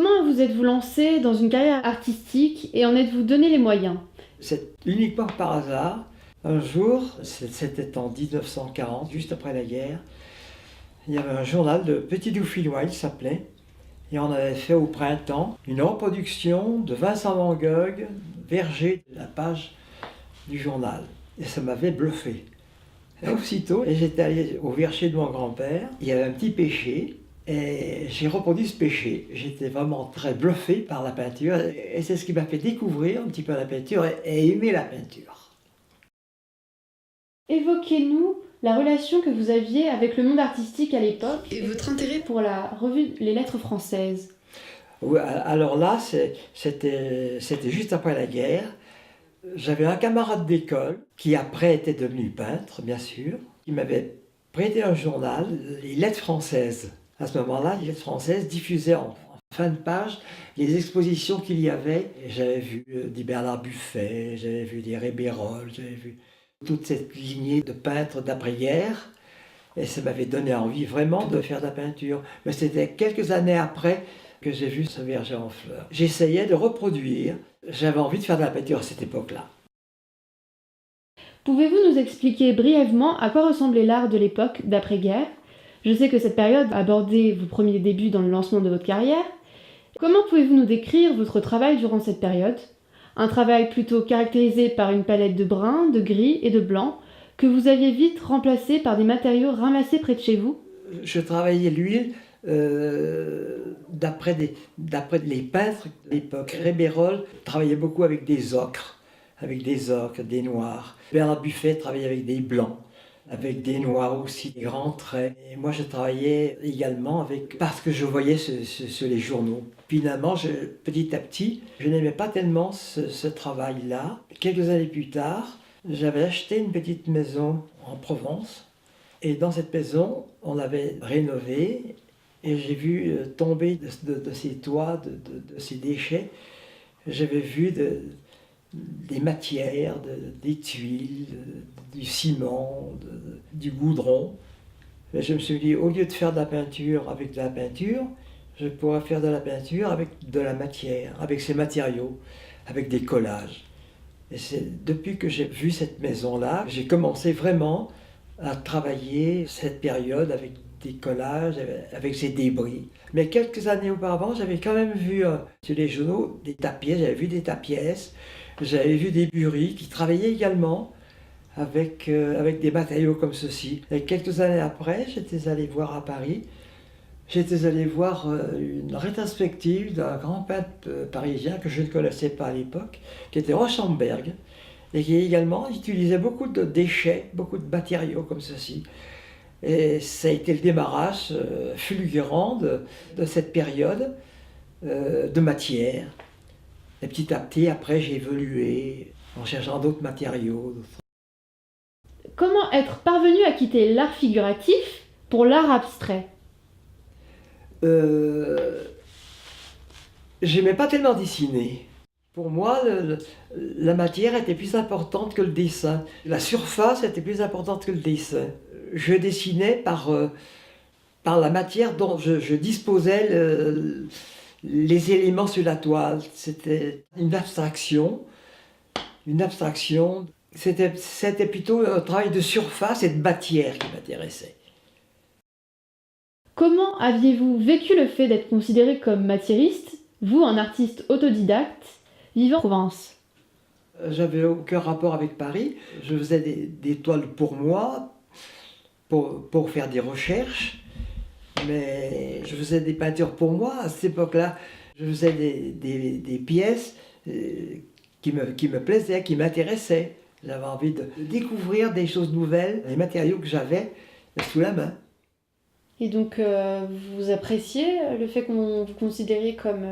Comment vous êtes-vous lancé dans une carrière artistique et en êtes-vous donné les moyens? C'est uniquement par hasard. Un jour, c'était en 1940, juste après la guerre, il y avait un journal de Petit Dauphinois, il s'appelait, et on avait fait au printemps une reproduction de Vincent Van Gogh, Verger, la page du journal. Et ça m'avait bluffé. Et aussitôt, j'étais allé au verger de mon grand-père, il y avait un petit pêcher, et j'ai reproduit ce pêcher. J'étais vraiment très bluffé par la peinture, et c'est ce qui m'a fait découvrir un petit peu la peinture et aimer la peinture. Évoquez-nous la relation que vous aviez avec le monde artistique à l'époque et votre intérêt pour la revue Les Lettres françaises. Oui, alors là, c'était juste après la guerre. J'avais un camarade d'école qui après était devenu peintre, bien sûr, qui m'avait prêté un journal, Les Lettres françaises. À ce moment-là, Les Lettres françaises diffusaient en fin de page les expositions qu'il y avait. Et j'avais vu des Bernard Buffet, j'avais vu des Rébérol, j'avais vu toute cette lignée de peintres d'après-guerre. Et ça m'avait donné envie vraiment de faire de la peinture. Mais c'était quelques années après que j'ai vu ce verger en fleurs. J'essayais de reproduire. J'avais envie de faire de la peinture à cette époque-là. Pouvez-vous nous expliquer brièvement à quoi ressemblait l'art de l'époque d'après-guerre? Je sais que cette période a abordé vos premiers débuts dans le lancement de votre carrière. Comment pouvez-vous nous décrire votre travail durant cette période? Un travail plutôt caractérisé par une palette de brun, de gris et de blanc, que vous aviez vite remplacé par des matériaux ramassés près de chez vous? Je travaillais l'huile d'après les peintres de l'époque. Rébérol travaillait beaucoup avec des ocres, des noirs. Bernard Buffet travaillait avec des blancs, avec des noirs aussi, des grands traits. Et moi, je travaillais également parce que je voyais sur les journaux. Finalement, petit à petit, je n'aimais pas tellement ce travail-là. Quelques années plus tard, j'avais acheté une petite maison en Provence. Et dans cette maison, on l'avait rénovée et j'ai vu tomber de ces toits, de ces déchets, j'avais vu des matières, des tuiles, du ciment, du goudron. Et je me suis dit, au lieu de faire de la peinture avec de la peinture, je pourrais faire de la peinture avec de la matière, avec ces matériaux, avec des collages. Et c'est depuis que j'ai vu cette maison-là, j'ai commencé vraiment à travailler cette période avec des collages, avec ces débris. Mais quelques années auparavant, j'avais quand même vu sur les journaux des tapièces, j'avais vu des tapièces, j'avais vu des buris qui travaillaient également avec des matériaux comme ceci. Et quelques années après, j'étais allé voir à Paris, j'étais allé voir une rétrospective d'un grand peintre parisien que je ne connaissais pas à l'époque, qui était Rauschenberg, et qui également utilisait beaucoup de déchets, beaucoup de matériaux comme ceci. Et ça a été le démarrage fulgurant de cette période de matière. Et petit à petit, après, j'ai évolué en cherchant d'autres matériaux. Comment être parvenu à quitter l'art figuratif pour l'art abstrait? J'aimais pas tellement dessiner. Pour moi, la matière était plus importante que le dessin. La surface était plus importante que le dessin. Je dessinais par la matière dont je disposais les éléments sur la toile. C'était une abstraction. Une abstraction. C'était plutôt un travail de surface et de matière qui m'intéressait. Comment aviez-vous vécu le fait d'être considéré comme matiériste, vous, un artiste autodidacte, vivant en province? J'avais aucun rapport avec Paris. Je faisais des toiles pour moi, pour faire des recherches, mais je faisais des peintures pour moi. À cette époque-là, je faisais des pièces qui me plaisaient, qui m'intéressaient. J'avais envie de découvrir des choses nouvelles, les matériaux que j'avais sous la main. Et donc, vous appréciez le fait qu'on vous considériez comme...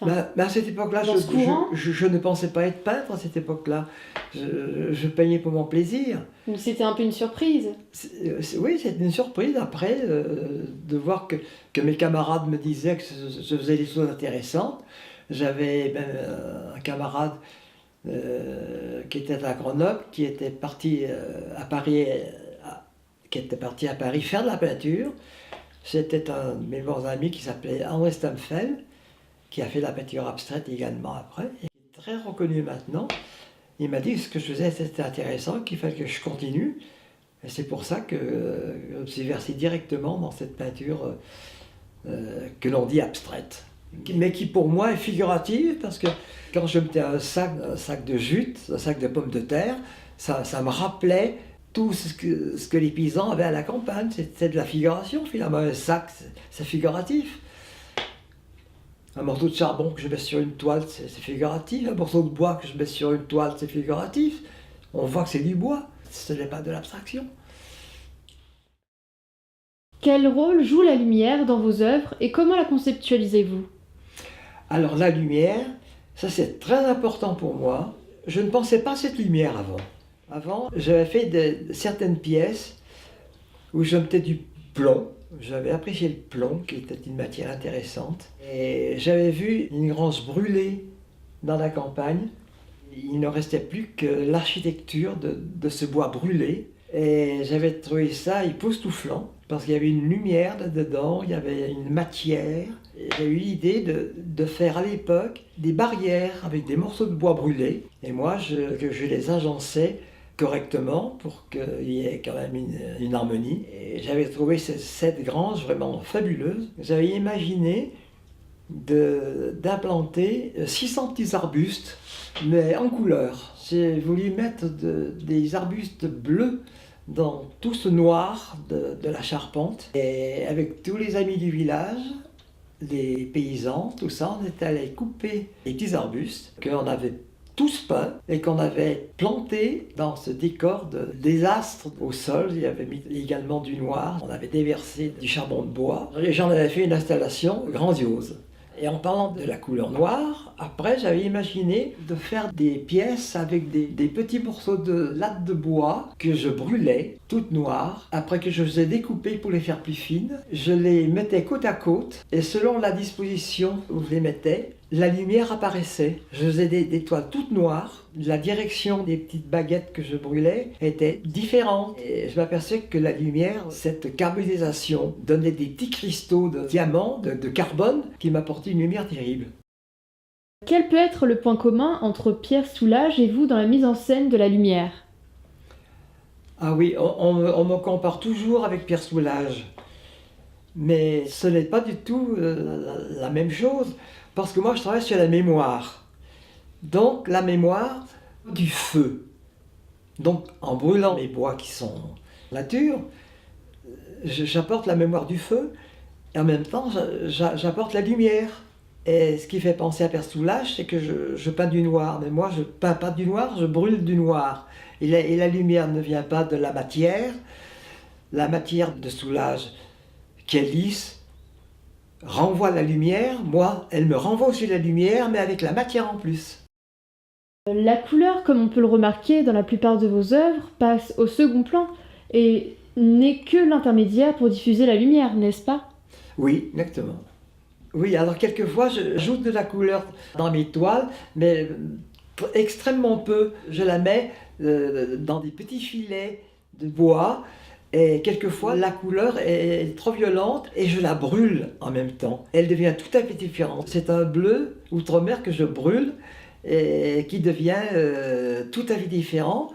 À cette époque-là, dans ce courant? je ne pensais pas être peintre à cette époque-là. Je peignais pour mon plaisir. Donc c'était un peu une surprise. Oui, c'était une surprise après de voir que mes camarades me disaient que je faisais des choses intéressantes. J'avais un camarade qui était à Grenoble, qui était parti à Paris, faire de la peinture. C'était un de mes bons amis qui s'appelait André Stamfel, qui a fait la peinture abstraite également après, et qui est très reconnu maintenant. Il m'a dit que ce que je faisais c'était intéressant, qu'il fallait que je continue. Et c'est pour ça que je me suis versé directement dans cette peinture que l'on dit abstraite, mais qui pour moi est figurative, parce que quand je mettais un sac de jute, un sac de pommes de terre, ça me rappelait tout ce que les paysans avaient à la campagne. C'est de la figuration finalement. Un sac, c'est figuratif. Un morceau de charbon que je mets sur une toile, c'est figuratif. Un morceau de bois que je mets sur une toile, c'est figuratif. On voit que c'est du bois, ce n'est pas de l'abstraction. Quel rôle joue la lumière dans vos œuvres et comment la conceptualisez-vous? Alors la lumière, ça c'est très important pour moi. Je ne pensais pas à cette lumière avant. Avant, j'avais fait certaines pièces où je mettais du plomb. J'avais apprécié le plomb, qui était une matière intéressante. Et j'avais vu une grange brûlée dans la campagne. Il ne restait plus que l'architecture de ce bois brûlé. Et j'avais trouvé ça époustouflant, parce qu'il y avait une lumière dedans, il y avait une matière. J'ai eu l'idée de faire à l'époque des barrières avec des morceaux de bois brûlés. Et moi, je les agençais correctement pour qu'il y ait quand même une harmonie. Et j'avais trouvé cette grange vraiment fabuleuse. J'avais imaginé d'implanter 600 petits arbustes, mais en couleur. J'ai voulu mettre des arbustes bleus dans tout ce noir de la charpente. Et avec tous les amis du village, les paysans, tout ça, on était allés couper les petits arbustes qu'on avait tous peints et qu'on avait plantés dans ce décor de désastre au sol. Il y avait mis également du noir, on avait déversé du charbon de bois. Les gens avaient fait une installation grandiose. Et en parlant de la couleur noire, après j'avais imaginé de faire des pièces avec des petits morceaux de latte de bois que je brûlais, toutes noires. Après que je les ai découpées pour les faire plus fines, je les mettais côte à côte et selon la disposition où je les mettais, la lumière apparaissait. Je faisais des toiles toutes noires. La direction des petites baguettes que je brûlais était différente. Et je m'aperçois que la lumière, cette carbonisation, donnait des petits cristaux de diamant, de carbone, qui m'apportaient une lumière terrible. Quel peut être le point commun entre Pierre Soulages et vous dans la mise en scène de la lumière? Ah oui, on me compare toujours avec Pierre Soulages. Mais ce n'est pas du tout la même chose. Parce que moi, je travaille sur la mémoire. Donc, la mémoire du feu. Donc, en brûlant les bois qui sont nature, j'apporte la mémoire du feu et en même temps, j'apporte la lumière. Et ce qui fait penser à Pierre Soulages, c'est que je peins du noir. Mais moi, je ne peins pas du noir, je brûle du noir. Et la lumière ne vient pas de la matière. La matière de Soulages, qui est lisse, renvoie la lumière, moi, elle me renvoie aussi la lumière, mais avec la matière en plus. La couleur, comme on peut le remarquer dans la plupart de vos œuvres, passe au second plan et n'est que l'intermédiaire pour diffuser la lumière, n'est-ce pas? Oui, exactement. Oui, alors quelquefois, j'ajoute de la couleur dans mes toiles, mais extrêmement peu. Je la mets dans des petits filets de bois, et quelquefois, la couleur est trop violente et je la brûle en même temps. Elle devient tout à fait différente. C'est un bleu outre-mer que je brûle et qui devient tout à fait différent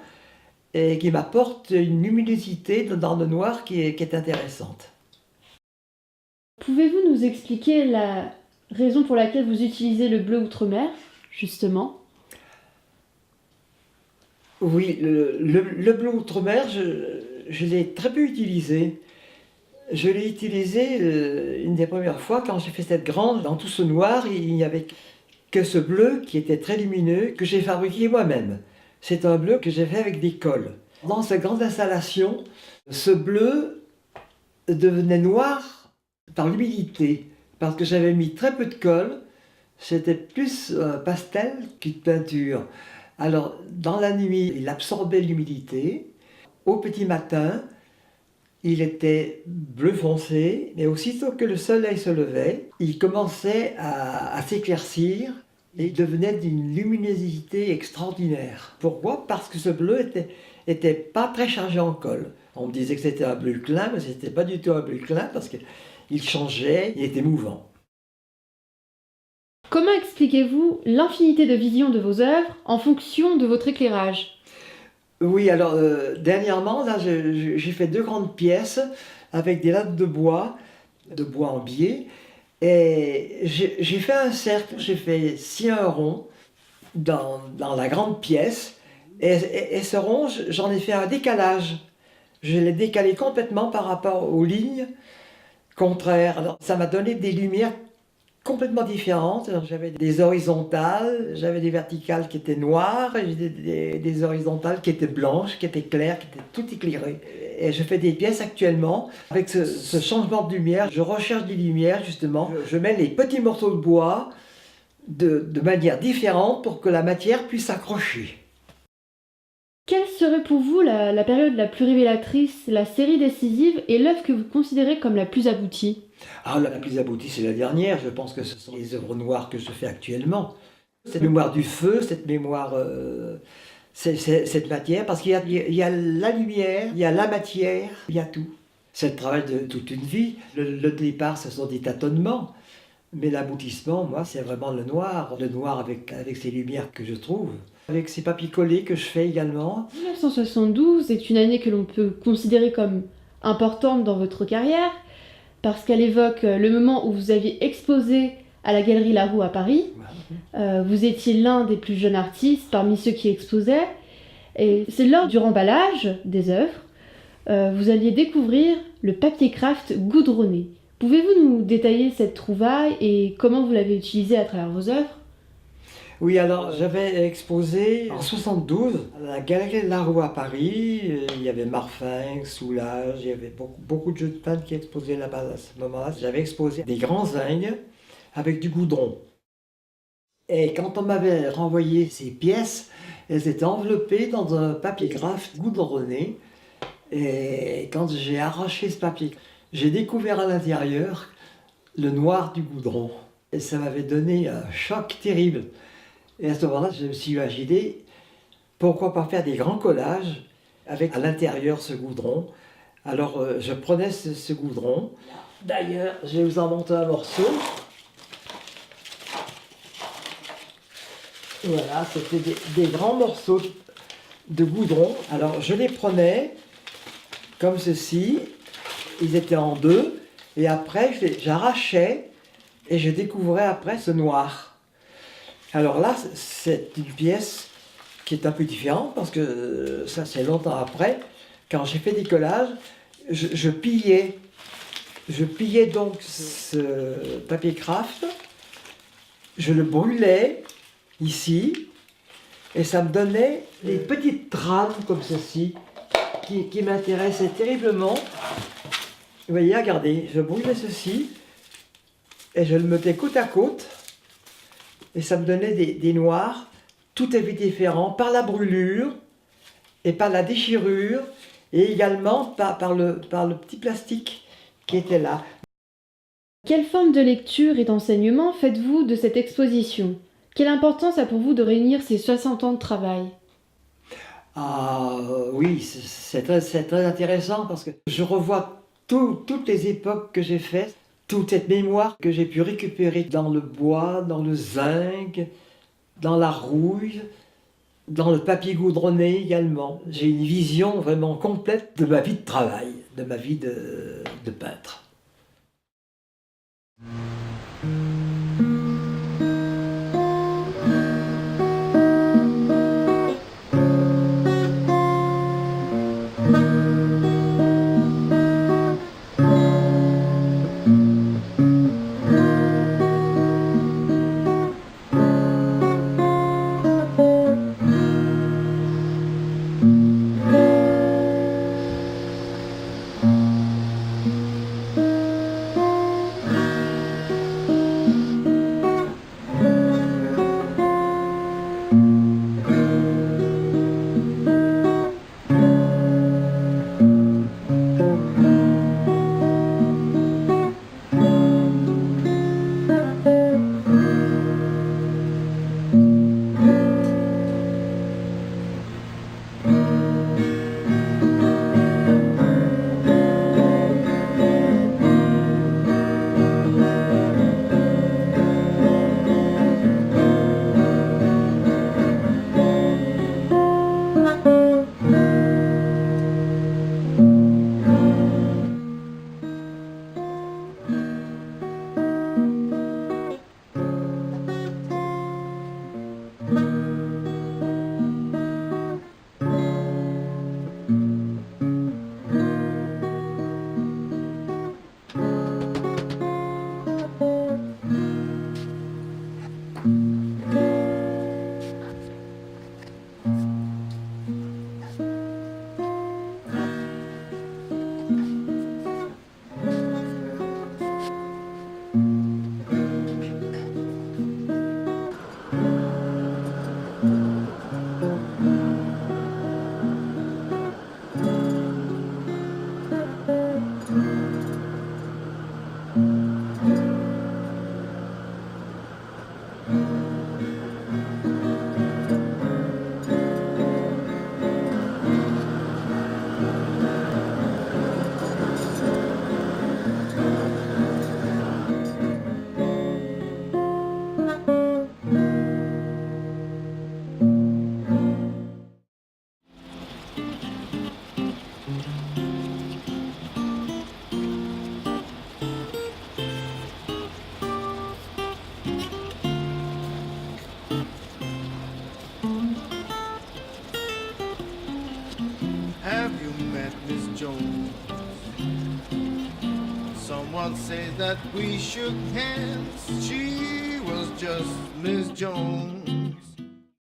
et qui m'apporte une luminosité dans le noir qui est intéressante. Pouvez-vous nous expliquer la raison pour laquelle vous utilisez le bleu outre-mer, justement? Oui, le bleu outre-mer, je l'ai très peu utilisé. Je l'ai utilisé une des premières fois quand j'ai fait cette grange. Dans tout ce noir, il n'y avait que ce bleu qui était très lumineux, que j'ai fabriqué moi-même. C'est un bleu que j'ai fait avec des cols. Dans cette grande installation, ce bleu devenait noir par l'humidité, parce que j'avais mis très peu de colle. C'était plus pastel qu'une peinture. Alors, dans la nuit, il absorbait l'humidité. Au petit matin, il était bleu foncé, mais aussitôt que le soleil se levait, il commençait à s'éclaircir et il devenait d'une luminosité extraordinaire. Pourquoi? Parce que ce bleu était pas très chargé en colle. On me disait que c'était un bleu clin, mais ce n'était pas du tout un bleu clin parce qu'il il changeait, il était mouvant. Comment expliquez-vous l'infinité de visions de vos œuvres en fonction de votre éclairage? Oui, alors dernièrement, là, j'ai fait 2 grandes pièces avec des lattes de bois en biais, et j'ai fait un cercle, j'ai fait scier un rond dans la grande pièce, et ce rond, j'en ai fait un décalage. Je l'ai décalé complètement par rapport aux lignes contraires. Alors, ça m'a donné des lumières complètement différentes. Alors, j'avais des horizontales, j'avais des verticales qui étaient noires, et j'ai des horizontales qui étaient blanches, qui étaient claires, qui étaient tout éclairées. Et je fais des pièces actuellement avec ce changement de lumière. Je recherche des lumières justement. Je mets les petits morceaux de bois de manière différente pour que la matière puisse s'accrocher. Quelle serait pour vous la période la plus révélatrice, la série décisive et l'œuvre que vous considérez comme la plus aboutie? Ah, la plus aboutie, c'est la dernière. Je pense que ce sont les œuvres noires que je fais actuellement. Cette mémoire du feu, cette mémoire, cette matière, parce qu'il y a la lumière, il y a la matière, il y a tout. C'est le travail de toute une vie. Le départ, ce sont des tâtonnements. Mais l'aboutissement, moi, c'est vraiment le noir avec ces lumières que je trouve. Avec ces papiers collés que je fais également. 1972 est une année que l'on peut considérer comme importante dans votre carrière, parce qu'elle évoque le moment où vous aviez exposé à la Galerie Laroue à Paris. Vous étiez l'un des plus jeunes artistes parmi ceux qui exposaient, et c'est lors du remballage des œuvres, vous alliez découvrir le papier craft goudronné. Pouvez-vous nous détailler cette trouvaille et comment vous l'avez utilisé à travers vos œuvres? Oui, alors j'avais exposé en 72 à la Galerie Laroue à Paris. Il y avait Marfin, Soulage, il y avait beaucoup de jeunes peintres qui exposaient là-bas à ce moment-là. J'avais exposé des grands zincs avec du goudron. Et quand on m'avait renvoyé ces pièces, elles étaient enveloppées dans un papier craft goudronné. Et quand j'ai arraché ce papier, j'ai découvert à l'intérieur le noir du goudron. Et ça m'avait donné un choc terrible. Et à ce moment-là, je me suis imaginé, pourquoi pas faire des grands collages avec à l'intérieur ce goudron. Alors je prenais ce goudron. D'ailleurs, je vais vous en montrer un morceau. Voilà, c'était des grands morceaux de goudron. Alors je les prenais comme ceci. Ils étaient en deux. Et après, j'arrachais et je découvrais après ce noir. Alors là, c'est une pièce qui est un peu différente parce que ça, c'est longtemps après. Quand j'ai fait des collages, je pillais donc ce papier craft, je le brûlais ici et ça me donnait des petites trames comme ceci qui m'intéressaient terriblement. Vous voyez, regardez, je brûlais ceci et je le mettais côte à côte. Et ça me donnait des noirs, tout est différent par la brûlure et par la déchirure et également par le petit plastique qui était là. Quelle forme de lecture et d'enseignement faites-vous de cette exposition? Quelle importance a pour vous de réunir ces 60 ans de travail? Ah oui, c'est très intéressant parce que je revois toutes les époques que j'ai faites. Toute cette mémoire que j'ai pu récupérer dans le bois, dans le zinc, dans la rouille, dans le papier goudronné également. J'ai une vision vraiment complète de ma vie de travail, de ma vie de peintre. Have you met Miss Jones? Someone said that we shook hands. She was just Miss Jones.